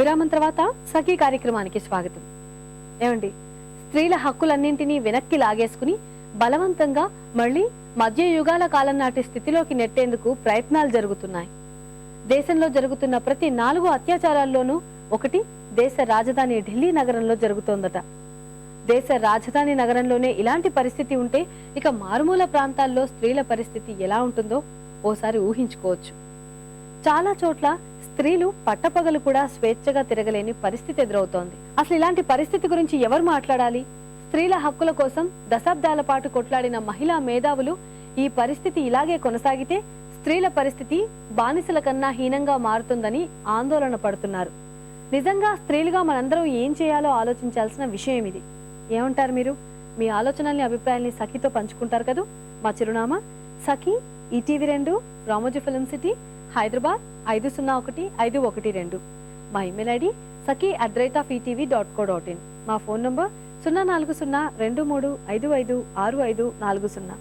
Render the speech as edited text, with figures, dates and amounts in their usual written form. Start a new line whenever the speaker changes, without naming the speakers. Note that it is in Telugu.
విరామం తర్వాత సఖీ కార్యక్రమానికి స్వాగతం. ఏమండి, స్త్రీల హక్కులన్నింటినీ వెనక్కి లాగేసుకుని బలవంతంగా మళ్లీ మధ్య యుగాల కాలం నాటి స్థితిలోకి నెట్టేందుకు ప్రయత్నాలు జరుగుతున్నాయి. దేశంలో జరుగుతున్న ప్రతి 4 అత్యాచారాల్లోనూ ఒకటి దేశ రాజధాని ఢిల్లీ నగరంలో జరుగుతోందట. దేశ రాజధాని నగరంలోనే ఇలాంటి పరిస్థితి ఉంటే ఇక మారుమూల ప్రాంతాల్లో స్త్రీల పరిస్థితి ఎలా ఉంటుందో ఓసారి ఊహించుకోవచ్చు. చాలా చోట్ల స్త్రీలు పట్టపగలు కూడా స్వేచ్ఛగా తిరగలేని పరిస్థితి ఎదురవుతోంది. అసలు ఇలాంటి పరిస్థితి గురించి ఎవరు మాట్లాడాలి? స్త్రీల హక్కుల కోసం దశాబ్దాల పాటు కొట్లాడిన మహిళా మేధావులు ఈ పరిస్థితి ఇలాగే కొనసాగితే స్త్రీల పరిస్థితి బానిసల కన్నా హీనంగా మారుతుందని ఆందోళన పడుతున్నారు. నిజంగా స్త్రీలుగా మనందరం ఏం చేయాలో ఆలోచించాల్సిన విషయం ఇది. ఏమంటారు మీరు? మీ ఆలోచనల్ని, అభిప్రాయాల్ని సఖీతో పంచుకుంటారు కదా. మా చిరునామా సఖీ, ఈటీవీ 2, రామోజీ ఫిల్మ్ సిటీ, హైదరాబాద్ 501512. మా ఇమెయిల్ ఐడి saki@etv.co.in. మా ఫోన్ నంబర్ 04023556540.